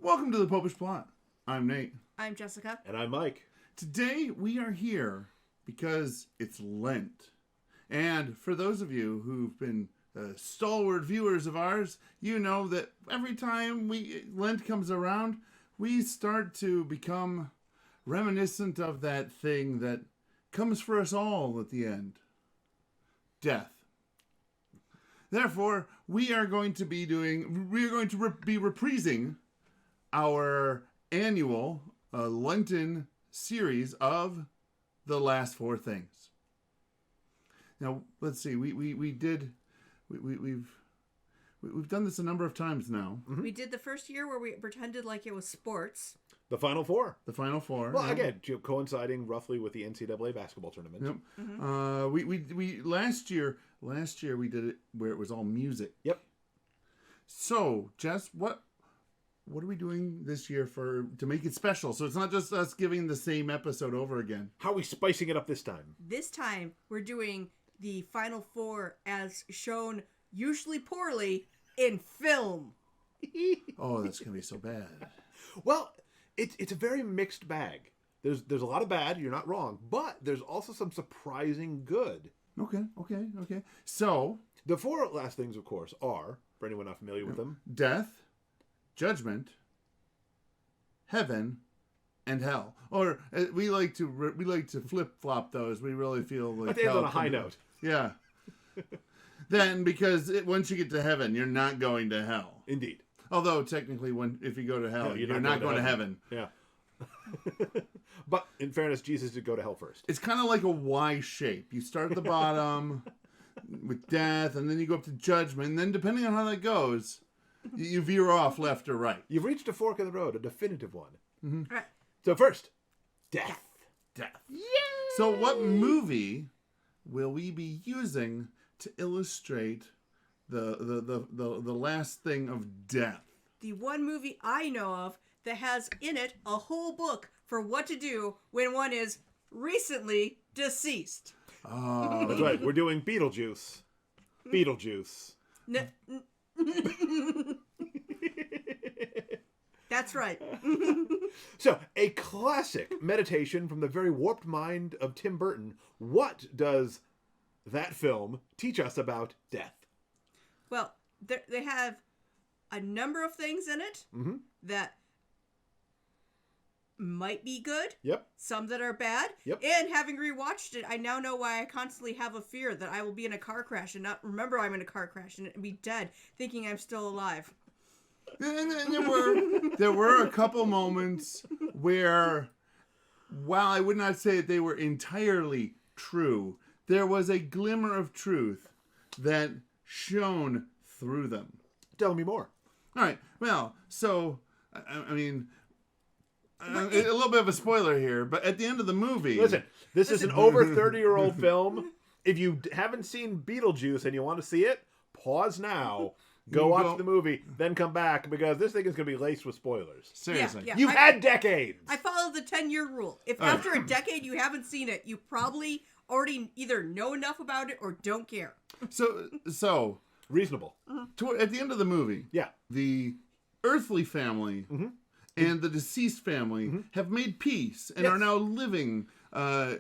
Welcome to the Popish Plot. I'm Nate. I'm Jessica. And I'm Mike. Today we are here because it's Lent. And for those of you who've been stalwart viewers of ours, you know that every time Lent comes around, we start to become reminiscent of that thing that comes for us all at the end. Death. Therefore, we are going to be reprising our annual Lenten series of The Last Four Things. Now, let's see. We've done this a number of times now. Mm-hmm. We did the first year where we pretended like it was sports. The Final Four. The Final Four. Well, again, coinciding roughly with the NCAA basketball tournament. Yep. Mm-hmm. We last year we did it where it was all music. Yep. So, Jess, what are we doing this year to make it special? So it's not just us giving the same episode over again. How are we spicing it up this time? This time, we're doing the Final Four as shown, usually poorly, in film. Oh, that's going to be so bad. Well, it's a very mixed bag. There's a lot of bad, you're not wrong, but there's also some surprising good. Okay. So, the four last things, of course, are, for anyone not familiar with them, death, judgment, heaven, and hell. Or we like to flip flop those. We really feel like let's end on a high note. Yeah. Then, because once you get to heaven, you're not going to hell. Indeed. Although technically, if you go to hell, you're not going to heaven. Yeah. But in fairness, Jesus did go to hell first. It's kind of like a Y shape. You start at the bottom with death, and then you go up to judgment. And then, depending on how that goes, you veer off left or right. You've reached a fork in the road, a definitive one. Mm-hmm. Right. So first, death. Yay! So what movie will we be using to illustrate the last thing of death? The one movie I know of that has in it a whole book for what to do when one is recently deceased. Oh. That's right. We're doing Beetlejuice. Beetlejuice. That's right. So, a classic meditation from the very warped mind of Tim Burton. What does that film teach us about death? Well, they have a number of things in it that might be good. Yep. Some that are bad. Yep. And having rewatched it, I now know why I constantly have a fear that I will be in a car crash and not remember I'm in a car crash and be dead, thinking I'm still alive. And there were a couple moments where, while I would not say that they were entirely true, there was a glimmer of truth that shone through them. Tell me more. All right. Well, so, I mean, a little bit of a spoiler here, but at the end of the movie... Listen, this is an over 30-year-old film. If you haven't seen Beetlejuice and you want to see it, pause now. Go watch the movie, then come back, because this thing is going to be laced with spoilers. Seriously. Yeah. You've had decades! I follow the 10-year rule. If after a decade you haven't seen it, you probably already either know enough about it or don't care. So Reasonable. at the end of the movie, Yeah. the earthly family and the deceased family have made peace and are now living, they're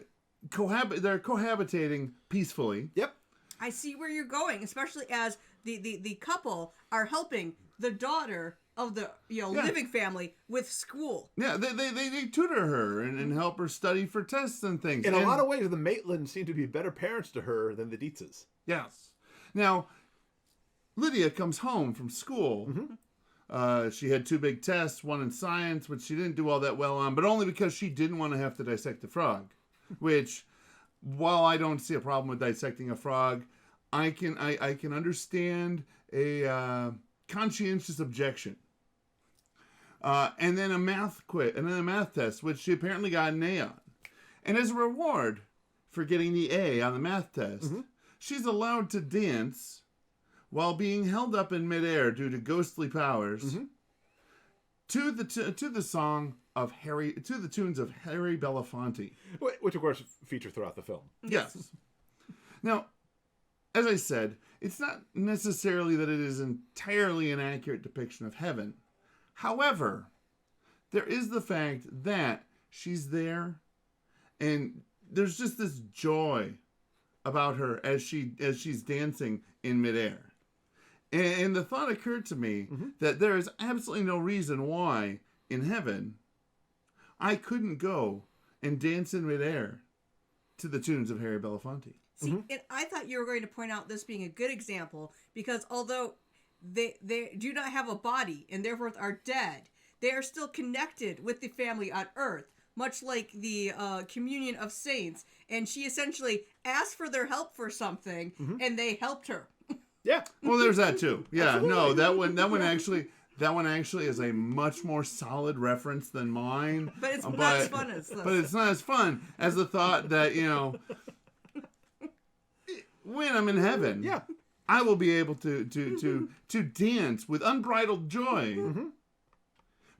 cohabitating peacefully. Yep. I see where you're going, especially as the couple are helping the daughter of the living family with school. Yeah, they tutor her and help her study for tests and things. In a lot of ways, the Maitlands seem to be better parents to her than the Dietzes. Yes. Now, Lydia comes home from school. She had 2 big tests, one in science, which she didn't do all that well on, but only because she didn't want to have to dissect a frog. Which, while I don't see a problem with dissecting a frog, I can understand a conscientious objection. And then a math test, which she apparently got an A on. And as a reward for getting the A on the math test, she's allowed to dance while being held up in midair due to ghostly powers to the song of to the tunes of Harry Belafonte, which of course feature throughout the film. Yes. Now, as I said, it's not necessarily that it is entirely an accurate depiction of heaven. However, there is the fact that she's there, and there's just this joy about her as she's dancing in midair. And the thought occurred to me that there is absolutely no reason why in heaven I couldn't go and dance in midair to the tunes of Harry Belafonte. See, and I thought you were going to point out this being a good example because although they do not have a body and therefore are dead, they are still connected with the family on earth, much like the communion of saints. And she essentially asked for their help for something, and they helped her. Yeah. Well, there's that too. Yeah, no, that one actually is a much more solid reference than mine. But it's not as fun as this. But it's not as fun as the thought that, when I'm in heaven, Yeah. I will be able to dance with unbridled joy.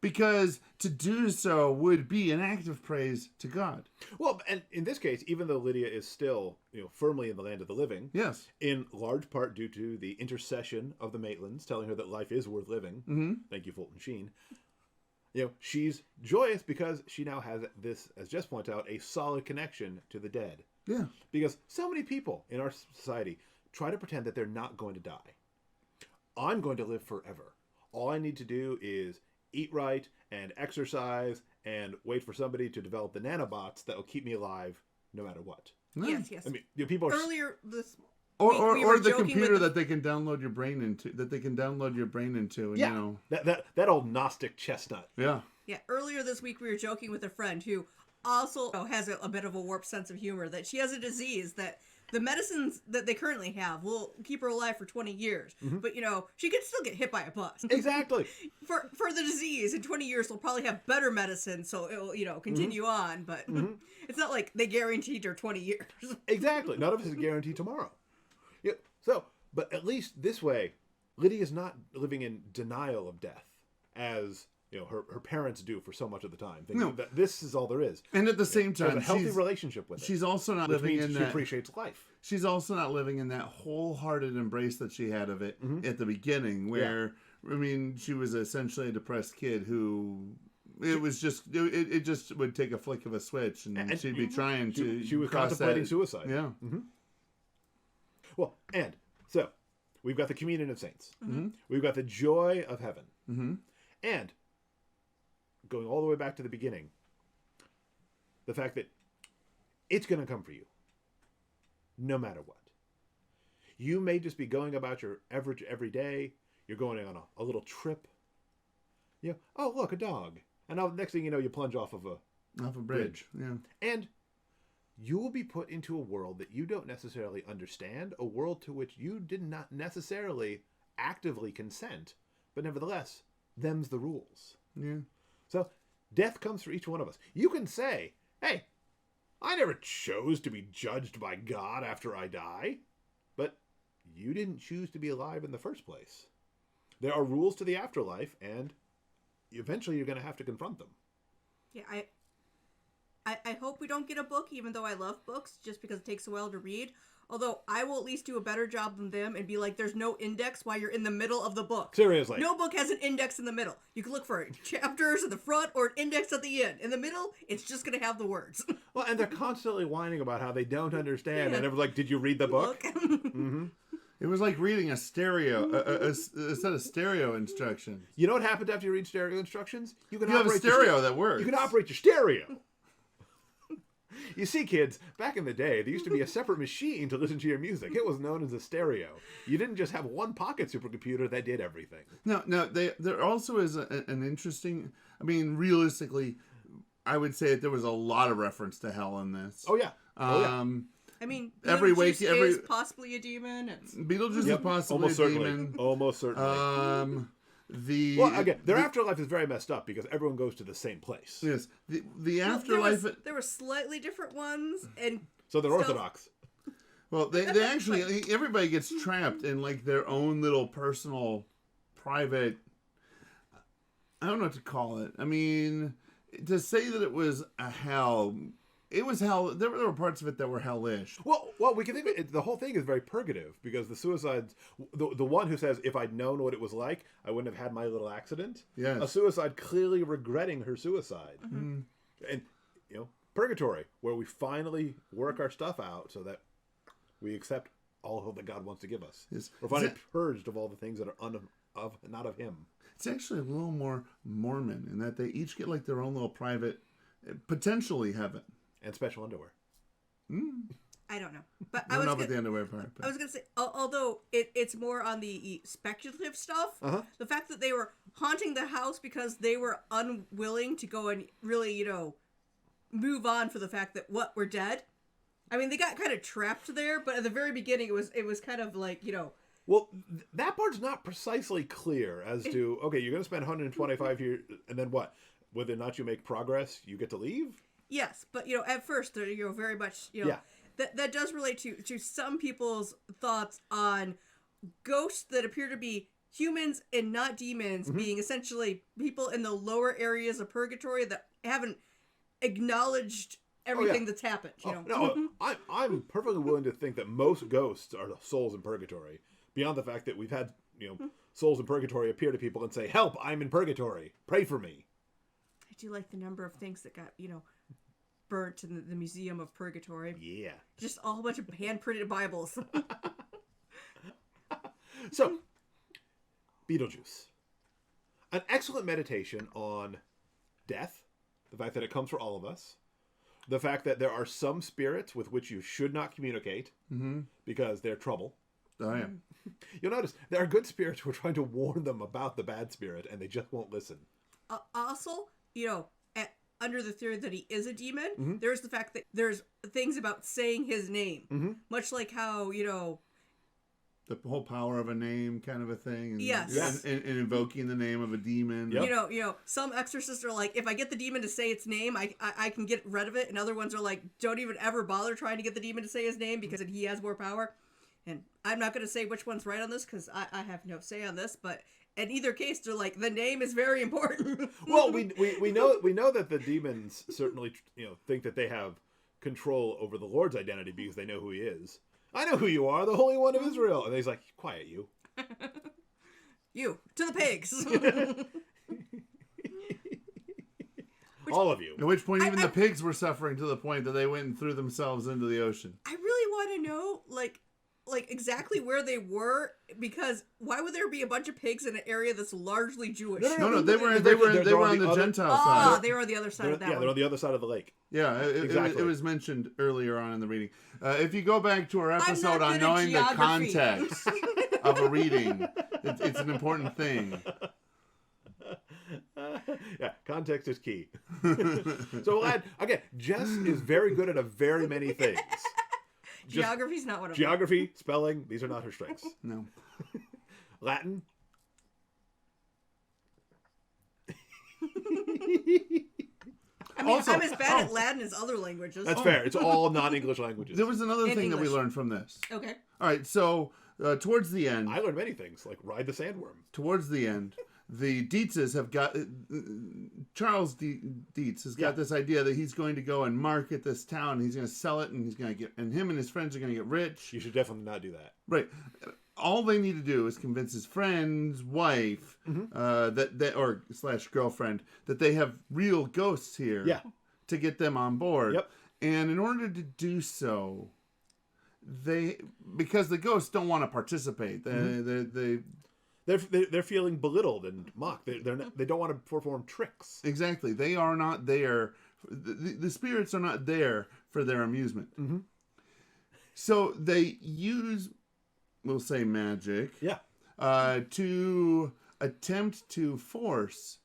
Because to do so would be an act of praise to God. Well, and in this case, even though Lydia is still, firmly in the land of the living, Yes. in large part due to the intercession of the Maitlands telling her that life is worth living. Thank you, Fulton Sheen. She's joyous because she now has this, as Jess pointed out, a solid connection to the dead. Yeah. Because so many people in our society try to pretend that they're not going to die. I'm going to live forever. All I need to do is eat right and exercise and wait for somebody to develop the nanobots that will keep me alive no matter what. Yes. I mean, people are... Earlier this Or the joking computer with that they can download your brain into. And, Yeah, that old gnostic chestnut. Yeah. Yeah, earlier this week we were joking with a friend who also has a bit of a warped sense of humor, that she has a disease that the medicines that they currently have will keep her alive for 20 years. But, she could still get hit by a bus. Exactly. For the disease, in 20 years, they'll probably have better medicine, so it'll, continue on. But it's not like they guaranteed her 20 years. Exactly. None of us is guaranteed tomorrow. Yeah. So, but at least this way, Lydia's not living in denial of death, as her parents do for so much of the time, thinking that this is all there is. And at the same She has time, a healthy relationship with it. She's also not which living means in she that. appreciates life. She's also not living in that wholehearted embrace that she had of it at the beginning, where she was essentially a depressed kid who. It was just it just would take a flick of a switch, and she'd be trying to. She was cross contemplating that. suicide. Yeah. Well, and so we've got the communion of saints. We've got the joy of heaven, and going all the way back to the beginning, the fact that it's going to come for you, no matter what. You may just be going about your average every day. You're going on a little trip. Oh, look, a dog. And now the next thing you know, you plunge off of a bridge. Yeah. And you will be put into a world that you don't necessarily understand, a world to which you did not necessarily actively consent, but nevertheless, them's the rules. Yeah. So death comes for each one of us. You can say, hey, I never chose to be judged by God after I die, but you didn't choose to be alive in the first place. There are rules to the afterlife, and eventually you're going to have to confront them. Yeah, I hope we don't get a book, even though I love books, just because it takes a while to read. Although I will at least do a better job than them and be like, there's no index while you're in the middle of the book. Seriously. No book has an index in the middle. You can look for chapters at the front or an index at the end. In the middle, it's just going to have the words. Well, and they're constantly whining about how they don't understand. And everyone's like, did you read the book? It was like reading a stereo, a set of stereo instructions. You know what happens after you read stereo instructions? You have a stereo that works. You can operate your stereo. You see, kids, back in the day, there used to be a separate machine to listen to your music. It was known as a stereo. You didn't just have one pocket supercomputer that did everything. No, there also is an interesting... realistically, I would say that there was a lot of reference to hell in this. Oh, yeah. Beetlejuice is possibly a demon. Beetlejuice is possibly a demon. Almost certainly. Again, their afterlife is very messed up because everyone goes to the same place. Yes, the afterlife. There were slightly different ones, and so they're Orthodox. Well, they actually everybody gets trapped in like their own little personal, private. I don't know what to call it. To say that it was a hell it was hell. There were parts of it that were hellish. Well, we can think of it, the whole thing is very purgative because the suicides, the one who says, if I'd known what it was like, I wouldn't have had my little accident. Yes. A suicide clearly regretting her suicide. And, purgatory, where we finally work our stuff out so that we accept all that God wants to give us. We're finally purged of all the things that are not of Him. It's actually a little more Mormon in that they each get like their own little private, potentially heaven. And special underwear. I don't know, but I don't know about the underwear part. But. I was gonna say, although it's more on the speculative stuff. The fact that they were haunting the house because they were unwilling to go and really, move on for the fact that we're dead. I mean, they got kind of trapped there, but at the very beginning, it was kind of like, Well, that part's not precisely clear as to, okay, you're going to spend 125 years, and then what? Whether or not you make progress, you get to leave? Yes, but, at first, they're, very much, that does relate to some people's thoughts on ghosts that appear to be humans and not demons, being essentially people in the lower areas of purgatory that haven't acknowledged everything that's happened. No, I'm perfectly willing to think that most ghosts are souls in purgatory. Beyond the fact that we've had, souls in purgatory appear to people and say, "Help! I'm in purgatory. Pray for me." I do like the number of things that got, burnt in the Museum of Purgatory. Yeah, just a whole bunch of hand-printed Bibles. So, Beetlejuice, an excellent meditation on death, the fact that it comes for all of us. The fact that there are some spirits with which you should not communicate because they're trouble. Oh, yeah. You'll notice there are good spirits who are trying to warn them about the bad spirit, and they just won't listen. Also, under the theory that he is a demon, there's the fact that there's things about saying his name. Much like how, the whole power of a name kind of a thing. And, yes. And invoking the name of a demon. Yep. Some exorcists are like, if I get the demon to say its name, I can get rid of it. And other ones are like, don't even ever bother trying to get the demon to say his name because he has more power. And I'm not going to say which one's right on this because I have no say on this. But in either case, they're like, the name is very important. Well, we know that the demons certainly think that they have control over the Lord's identity because they know who He is. I know who you are, the Holy One of Israel. And he's like, quiet, you. You, to the pigs. All of you. At which point even the pigs were suffering to the point that they went and threw themselves into the ocean. I really want to know, like exactly where they were, because why would there be a bunch of pigs in an area that's largely Jewish? No, they were on the Gentile side. Oh, they were on the other side of that one. Yeah, they're on the other side of the lake. Yeah, exactly. It was mentioned earlier on in the reading. If you go back to our episode on knowing the context of a reading, it's an important thing. Yeah, context is key. So, lad, again, Jess is very good at a very many things. Geography's not one of them. Geography, spelling, these are not her strengths. No. Latin. I mean, I'm as bad at Latin as other languages. That's fair. It's all non-English languages. There was another In thing English. that we learned from this. Okay. All right, so towards the end... I learned many things, like ride the sandworm. Towards the end, the Dietzes have got... Charles Dietz has got this idea that he's going to go and market this town. He's going to sell it, and he's going to get... And him and his friends are going to get rich. You should definitely not do that. Right. All they need to do is convince his friend's wife, or / girlfriend, that they have real ghosts here. Yeah. To get them on board. Yep. And in order to do so, because the ghosts don't want to participate, They're feeling belittled and mocked. They don't want to perform tricks. Exactly. They are not there. The spirits are not there for their amusement. So they use, we'll say, magic. Yeah. To attempt to force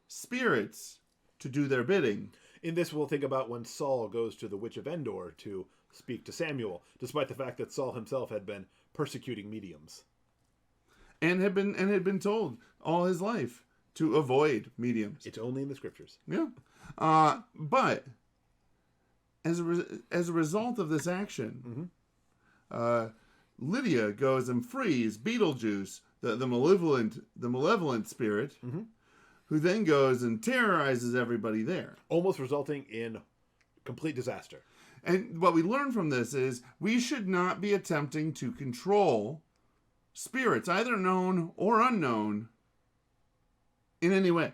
spirits to do their bidding. In this, we'll think about when Saul goes to the Witch of Endor to speak to Samuel, despite the fact that Saul himself had been persecuting mediums. And had been told all his life to avoid mediums. It's only in the scriptures. Yeah. But as a result of this action, Lydia goes and frees Beetlejuice, the malevolent spirit, who then goes and terrorizes everybody there. Almost resulting in Complete disaster. And what we learn from this is we should not be attempting to control spirits, either known or unknown, in any way.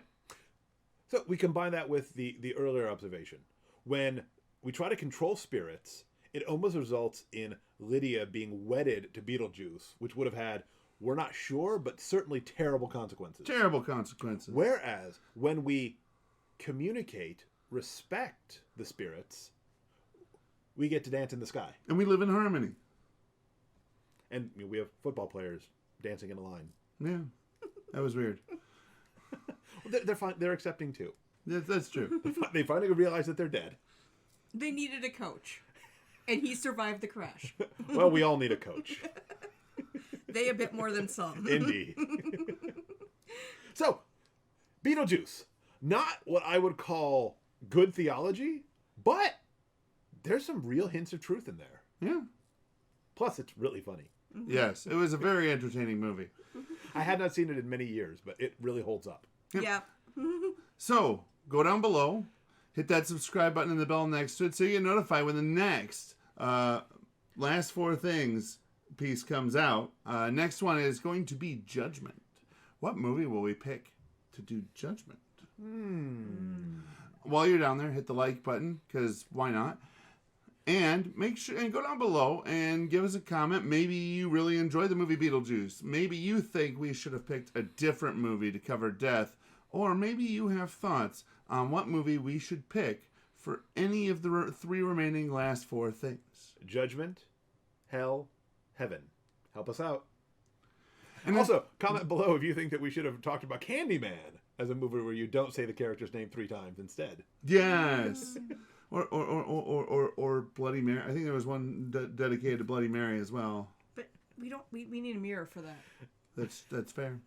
So we combine that with the earlier observation. When we try to control spirits, it almost results in Lydia being wedded to Beetlejuice, which would have had, we're not sure, but certainly terrible consequences. Terrible consequences. Whereas when we communicate, respect the spirits, we get to dance in the sky. And we live in harmony. And we have football players dancing in a line. Yeah. That was weird. They're fine. They're accepting too. That's true. They finally realize that they're dead. They needed a coach, and he survived the crash. Well, we all need a coach. They a bit more than some. Indeed. So, Beetlejuice. Not what I would call good theology, but there's some real hints of truth in there. Yeah. Plus, it's really funny. Yes. It was a very entertaining movie. I had not seen it in many years, but it really holds up. Yeah. So, go down below, hit that subscribe button and the bell next to it so you get notified when the next Last Four Things piece comes out. Next one is going to be Judgment. What movie will we pick to do Judgment? While you're down there, hit the like button, because why not? And make sure and go down below and give us a comment. Maybe you really enjoyed the movie Beetlejuice. Maybe you think we should have picked a different movie to cover death. Or maybe you have thoughts on what movie we should pick for any of the three remaining Last Four Things. Judgment, hell, heaven. Help us out. And also, comment below if you think that we should have talked about Candyman as a movie where you don't say the character's name 3 times instead. Yes. Or Bloody Mary. I think there was one dedicated to Bloody Mary as well. But we need a mirror for that. That's fair.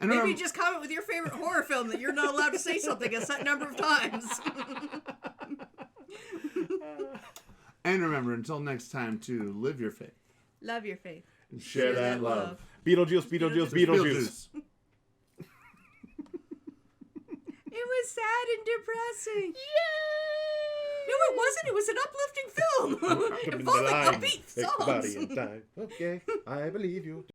And Maybe just comment with your favorite horror film that you're not allowed to say something a set number of times. And remember, until next time, to live your faith. Love your faith. And share that love. Beetlejuice, Beetlejuice, Beetlejuice. It was sad and depressing. Yay! No, it wasn't. It was an uplifting film. Involving upbeat songs. Okay, I believe you.